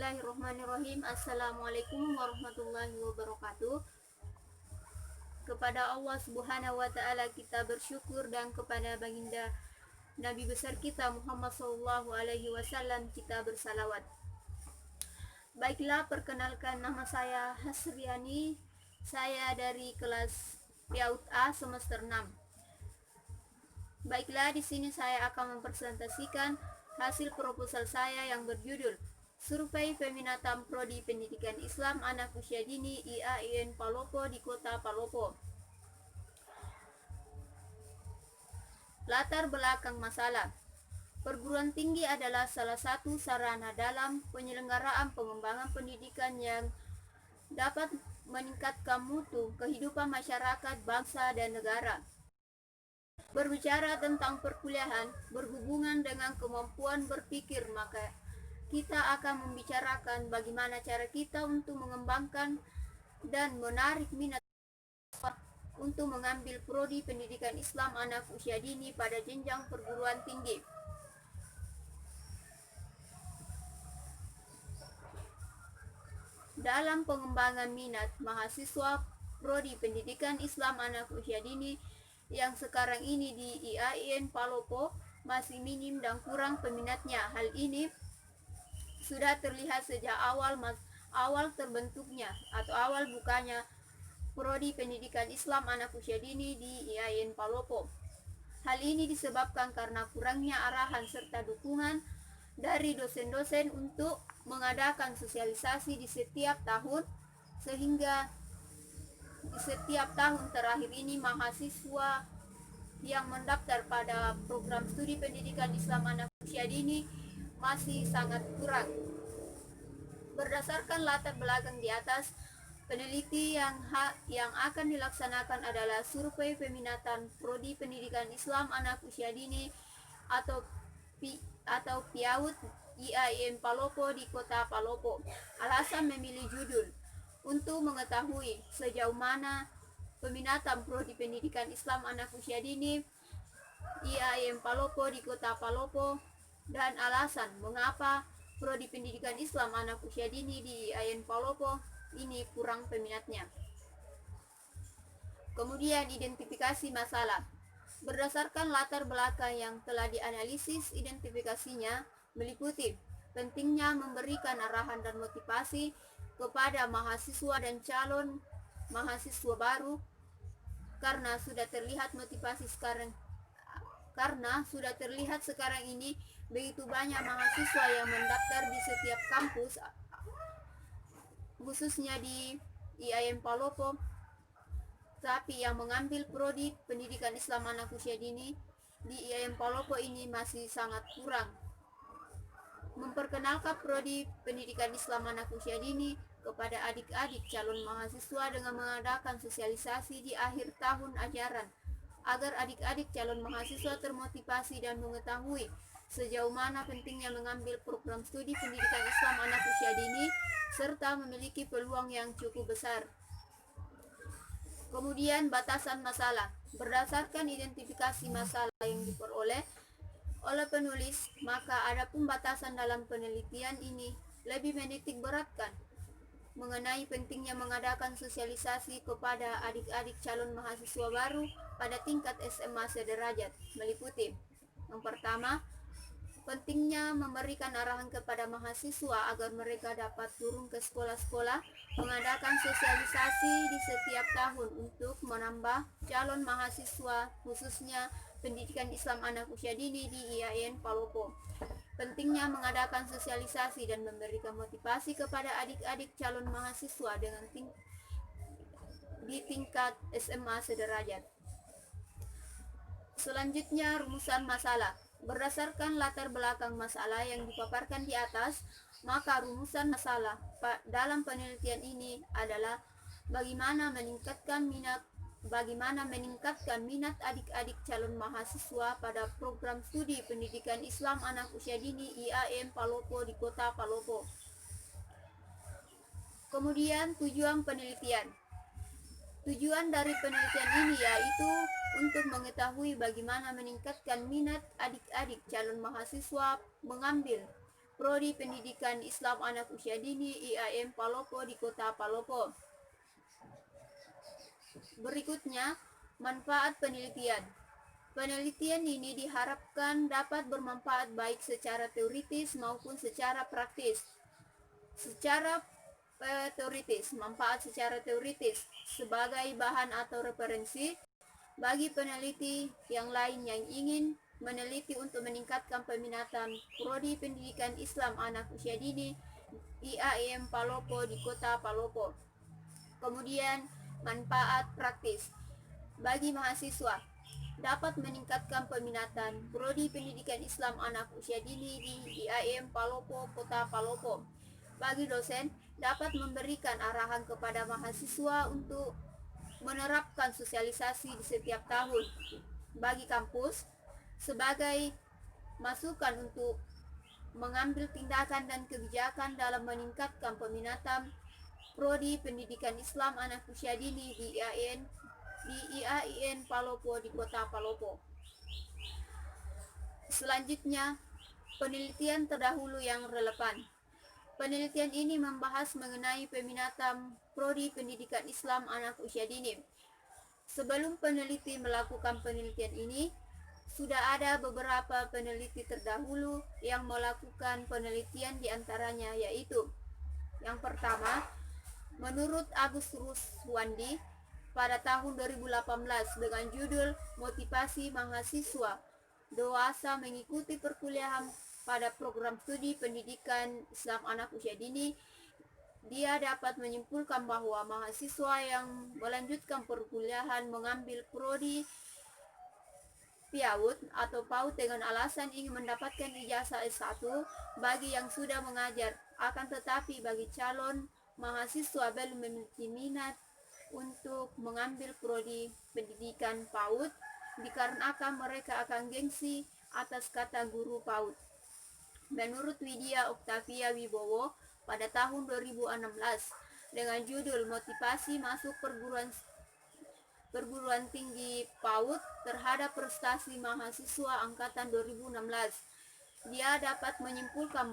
Bismillahirrahmanirrahim. Assalamualaikum warahmatullahi wabarakatuh. Kepada Allah Subhanahu wa taala kita bersyukur, dan kepada baginda Nabi besar kita Muhammad sallallahu alaihi wasallam kita bersalawat. Baiklah, perkenalkan, nama saya Hasriani. Saya dari kelas PAUD A semester 6. Baiklah, di sini saya akan mempresentasikan hasil proposal saya yang berjudul Survei Peminatan Prodi Pendidikan Islam Anak Usia Dini IAIN Palopo di Kota Palopo. Latar belakang masalah. Perguruan tinggi adalah salah satu sarana dalam penyelenggaraan pengembangan pendidikan yang dapat meningkatkan mutu kehidupan masyarakat, bangsa, dan negara. Berbicara tentang perkuliahan berhubungan dengan kemampuan berpikir, maka kita akan membicarakan bagaimana cara kita untuk mengembangkan dan menarik minat untuk mengambil prodi pendidikan Islam anak usia dini pada jenjang perguruan tinggi. Dalam pengembangan minat mahasiswa prodi pendidikan Islam anak usia dini yang sekarang ini di IAIN Palopo masih minim dan kurang peminatnya. Hal ini sudah terlihat sejak awal terbentuknya atau awal bukanya prodi pendidikan Islam anak usia dini di IAIN Palopo. Hal ini disebabkan karena kurangnya arahan serta dukungan dari dosen-dosen untuk mengadakan sosialisasi di setiap tahun, sehingga di setiap tahun terakhir ini mahasiswa yang mendaftar pada program studi pendidikan Islam anak usia dini masih sangat kurang. Berdasarkan latar belakang di atas, peneliti yang akan dilaksanakan adalah survei peminatan prodi pendidikan Islam anak usia dini atau PIAUD IAIN Palopo di Kota Palopo. Alasan memilih judul untuk mengetahui sejauh mana peminatan prodi pendidikan Islam anak usia dini IAIN Palopo di Kota Palopo, dan alasan mengapa prodi pendidikan Islam anak usia dini di IAIN Palopo ini kurang peminatnya. Kemudian identifikasi masalah. Berdasarkan latar belakang yang telah dianalisis, identifikasinya meliputi pentingnya memberikan arahan dan motivasi kepada mahasiswa dan calon mahasiswa baru, karena sudah terlihat sekarang ini begitu banyak mahasiswa yang mendaftar di setiap kampus, khususnya di IAIN Palopo, tapi yang mengambil prodi pendidikan Islam anak usia dini di IAIN Palopo ini masih sangat kurang. Memperkenalkan prodi pendidikan Islam anak usia dini kepada adik-adik calon mahasiswa dengan mengadakan sosialisasi di akhir tahun ajaran, agar adik-adik calon mahasiswa termotivasi dan mengetahui sejauh mana pentingnya mengambil program studi pendidikan Islam anak usia dini serta memiliki peluang yang cukup besar. Kemudian batasan masalah. Berdasarkan identifikasi masalah yang diperoleh oleh penulis, maka ada pembatasan dalam penelitian ini lebih menitik beratkan mengenai pentingnya mengadakan sosialisasi kepada adik-adik calon mahasiswa baru pada tingkat SMA sederajat, meliputi yang pertama, pentingnya memberikan arahan kepada mahasiswa agar mereka dapat turun ke sekolah-sekolah, mengadakan sosialisasi di setiap tahun untuk menambah calon mahasiswa khususnya pendidikan Islam anak usia dini di IAIN Palopo. Pentingnya mengadakan sosialisasi dan memberikan motivasi kepada adik-adik calon mahasiswa di tingkat SMA sederajat. Selanjutnya, rumusan masalah. Berdasarkan latar belakang masalah yang dipaparkan di atas, maka rumusan masalah dalam penelitian ini adalah bagaimana meningkatkan minat adik-adik calon mahasiswa pada program studi pendidikan Islam anak usia dini IAIN Palopo di Kota Palopo. Kemudian tujuan penelitian. Tujuan dari penelitian ini yaitu untuk mengetahui bagaimana meningkatkan minat adik-adik calon mahasiswa mengambil Prodi Pendidikan Islam Anak Usia Dini IAIN Palopo di Kota Palopo. Berikutnya, manfaat penelitian. Penelitian ini diharapkan dapat bermanfaat baik secara teoritis maupun secara praktis. Secara teoritis, manfaat secara teoritis sebagai bahan atau referensi bagi peneliti yang lain yang ingin meneliti untuk meningkatkan peminatan Prodi Pendidikan Islam Anak Usia Dini IAIN Palopo di Kota Palopo. Kemudian, manfaat praktis bagi mahasiswa dapat meningkatkan peminatan Prodi Pendidikan Islam Anak Usia Dini di IAIN Palopo, Kota Palopo. Bagi dosen, dapat memberikan arahan kepada mahasiswa untuk menerapkan sosialisasi di setiap tahun. Bagi kampus, sebagai masukan untuk mengambil tindakan dan kebijakan dalam meningkatkan peminatan Prodi Pendidikan Islam Anak Usia Dini di IAIN Palopo di Kota Palopo. Selanjutnya, penelitian terdahulu yang relevan. Penelitian ini membahas mengenai peminatan Prodi Pendidikan Islam Anak Usia Dini. Sebelum peneliti melakukan penelitian ini, sudah ada beberapa peneliti terdahulu yang melakukan penelitian, diantaranya yaitu yang pertama, menurut Agus Ruswandi pada tahun 2018 dengan judul Motivasi Mahasiswa Dewasa Mengikuti Perkuliahan pada Program Studi Pendidikan Islam Anak Usia Dini. Dia dapat menyimpulkan bahwa mahasiswa yang melanjutkan perkuliahan mengambil prodi PAUD atau PAUD dengan alasan ingin mendapatkan ijazah S1 bagi yang sudah mengajar, akan tetapi bagi calon mahasiswa belum memiliki minat untuk mengambil prodi pendidikan PAUD dikarenakan mereka akan gengsi atas kata guru PAUD. Menurut Widya Oktavia Wibowo pada tahun 2016 dengan judul Motivasi Masuk Perguruan Tinggi PAUD terhadap prestasi mahasiswa angkatan 2016, dia dapat menyimpulkan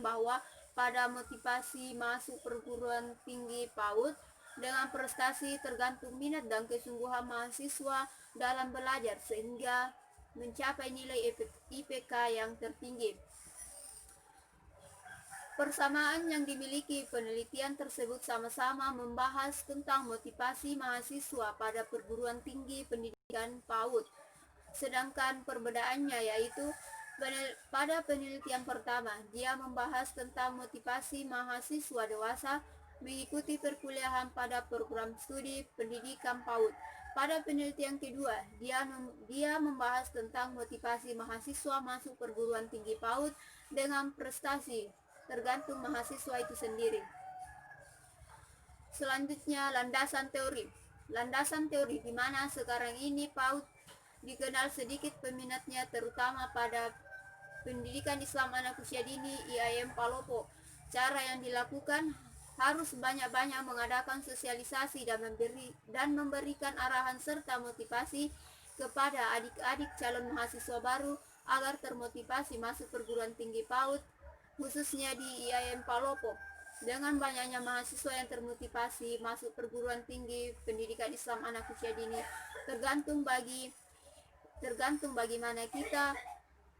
bahwa pada motivasi masuk perguruan tinggi PAUD dengan prestasi tergantung minat dan kesungguhan mahasiswa dalam belajar sehingga mencapai nilai IPK yang tertinggi. Persamaan yang dimiliki penelitian tersebut sama-sama membahas tentang motivasi mahasiswa pada perguruan tinggi pendidikan PAUD. Sedangkan perbedaannya yaitu pada penelitian pertama, dia membahas tentang motivasi mahasiswa dewasa mengikuti perkuliahan pada program studi pendidikan PAUD. Pada penelitian kedua, dia membahas tentang motivasi mahasiswa masuk perguruan tinggi PAUD dengan prestasi tergantung mahasiswa itu sendiri. Selanjutnya, landasan teori. Landasan teori di mana sekarang ini PAUD dikenal sedikit peminatnya terutama pada pendidikan Islam Anak Usia Dini IAIN Palopo. Cara yang dilakukan harus banyak-banyak mengadakan sosialisasi dan memberikan arahan serta motivasi kepada adik-adik calon mahasiswa baru agar termotivasi masuk perguruan tinggi PAUD khususnya di IAIN Palopo. Dengan banyaknya mahasiswa yang termotivasi masuk perguruan tinggi pendidikan Islam Anak Usia Dini tergantung bagaimana kita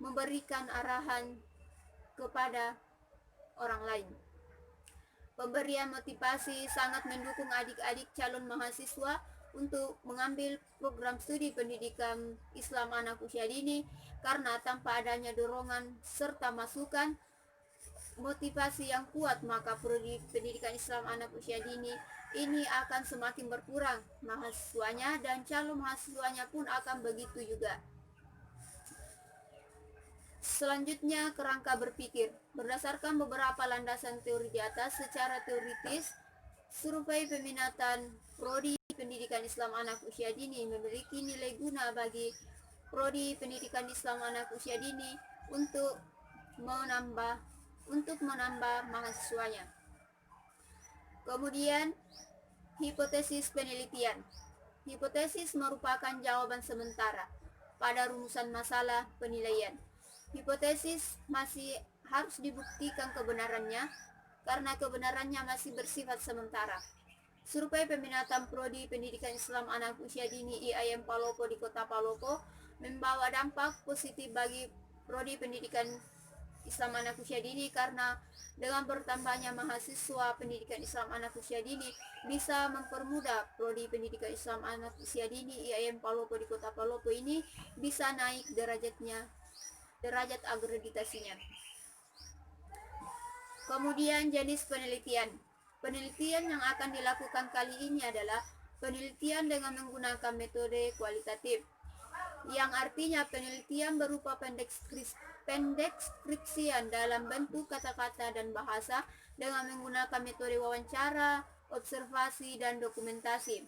memberikan arahan kepada orang lain. Pemberian motivasi sangat mendukung adik-adik calon mahasiswa untuk mengambil program studi pendidikan Islam Anak Usia Dini karena tanpa adanya dorongan serta masukan motivasi yang kuat maka prodi pendidikan Islam Anak Usia Dini ini akan semakin berkurang mahasiswanya dan calon mahasiswanya pun akan begitu juga. Selanjutnya, kerangka berpikir. Berdasarkan beberapa landasan teori di atas, secara teoritis, survei peminatan prodi pendidikan Islam Anak Usia Dini memiliki nilai guna bagi prodi pendidikan Islam Anak Usia Dini untuk menambah mahasiswanya. Kemudian, hipotesis penelitian. Hipotesis merupakan jawaban sementara. pada rumusan masalah penilaian. Hipotesis masih harus dibuktikan kebenarannya karena kebenarannya masih bersifat sementara. Survei peminatan prodi pendidikan Islam anak usia dini IAIN Palopo di Kota Palopo membawa dampak positif bagi prodi pendidikan Islam anak usia dini karena dengan bertambahnya mahasiswa pendidikan Islam anak usia dini bisa mempermudah prodi pendidikan Islam anak usia dini IAIN Palopo di Kota Palopo ini bisa naik derajat akreditasinya. Kemudian jenis penelitian. Penelitian yang akan dilakukan kali ini adalah penelitian dengan menggunakan metode kualitatif, yang artinya penelitian berupa pendekskripsian dalam bentuk kata-kata dan bahasa dengan menggunakan metode wawancara, observasi, dan dokumentasi.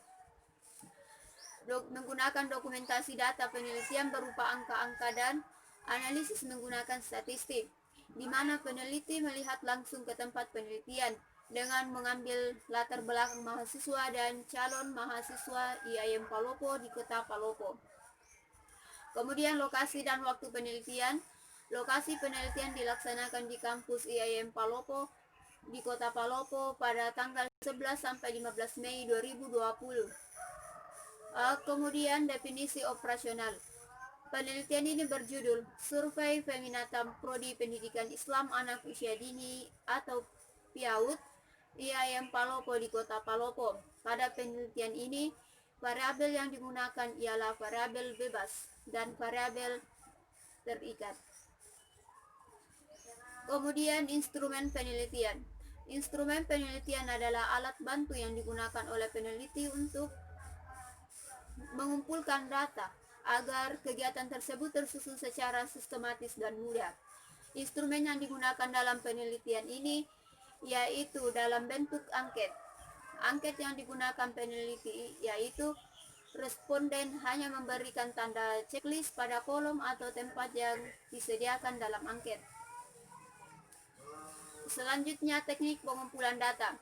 Menggunakan dokumentasi data penelitian berupa angka-angka dan analisis menggunakan statistik, di mana peneliti melihat langsung ke tempat penelitian dengan mengambil latar belakang mahasiswa dan calon mahasiswa IAIN Palopo di Kota Palopo. Kemudian lokasi dan waktu penelitian. Lokasi penelitian dilaksanakan di kampus IAIN Palopo di Kota Palopo pada tanggal 11 sampai 15 Mei 2020. Kemudian definisi operasional. Penelitian ini berjudul Survei Peminatan Prodi Pendidikan Islam Anak Usia Dini atau PIAUD IAIN Palopo di Kota Palopo. Pada penelitian ini, variabel yang digunakan ialah variabel bebas dan variabel terikat. Kemudian instrumen penelitian. Instrumen penelitian adalah alat bantu yang digunakan oleh peneliti untuk mengumpulkan data agar kegiatan tersebut tersusun secara sistematis dan mudah. Instrumen yang digunakan dalam penelitian ini yaitu dalam bentuk angket. Angket yang digunakan peneliti yaitu responden hanya memberikan tanda checklist pada kolom atau tempat yang disediakan dalam angket. Selanjutnya teknik pengumpulan data.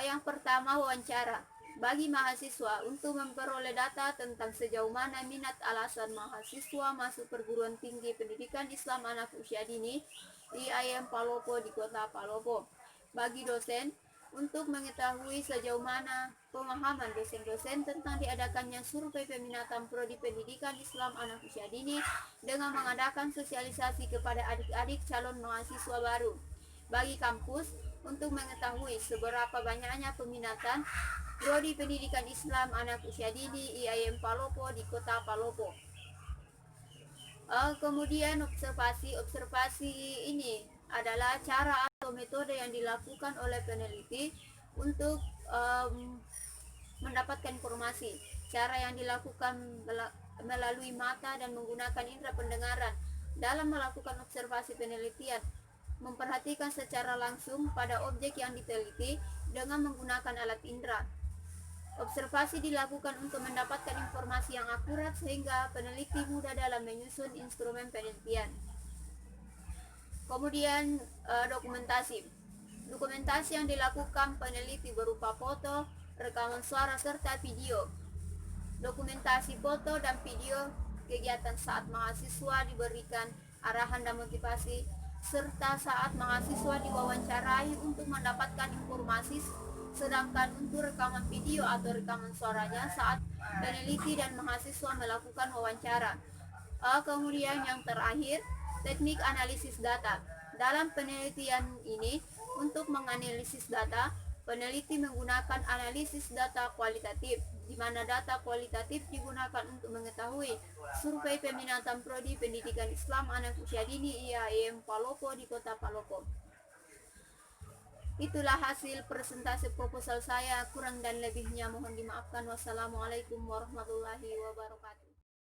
Yang pertama wawancara. Bagi mahasiswa untuk memperoleh data tentang sejauh mana minat alasan mahasiswa masuk perguruan tinggi pendidikan Islam anak usia dini IAIN Palopo di Kota Palopo. Bagi dosen untuk mengetahui sejauh mana pemahaman dosen-dosen tentang diadakannya survei peminatan prodi pendidikan Islam anak usia dini dengan mengadakan sosialisasi kepada adik-adik calon mahasiswa baru. Bagi kampus untuk mengetahui seberapa banyaknya peminatan prodi pendidikan Islam anak usia dini IAIN Palopo di Kota Palopo. Kemudian observasi ini adalah cara atau metode yang dilakukan oleh peneliti untuk mendapatkan informasi. Cara yang dilakukan melalui mata dan menggunakan indera pendengaran dalam melakukan observasi penelitian, memperhatikan secara langsung pada objek yang diteliti dengan menggunakan alat indera. Observasi dilakukan untuk mendapatkan informasi yang akurat sehingga peneliti mudah dalam menyusun instrumen penelitian. Kemudian dokumentasi. Dokumentasi yang dilakukan peneliti berupa foto, rekaman suara, serta video. Dokumentasi foto dan video kegiatan saat mahasiswa diberikan arahan dan motivasi, serta saat mahasiswa diwawancarai untuk mendapatkan informasi, sedangkan untuk rekaman video atau rekaman suaranya saat peneliti dan mahasiswa melakukan wawancara. Kemudian yang terakhir, teknik analisis data. Dalam penelitian ini, untuk menganalisis data, peneliti menggunakan analisis data kualitatif, di mana data kualitatif digunakan untuk mengetahui survei peminatan prodi pendidikan Islam anak usia dini IAIN Palopo di Kota Palopo. Itulah hasil presentasi proposal saya, kurang dan lebihnya mohon dimaafkan. Wassalamualaikum warahmatullahi wabarakatuh.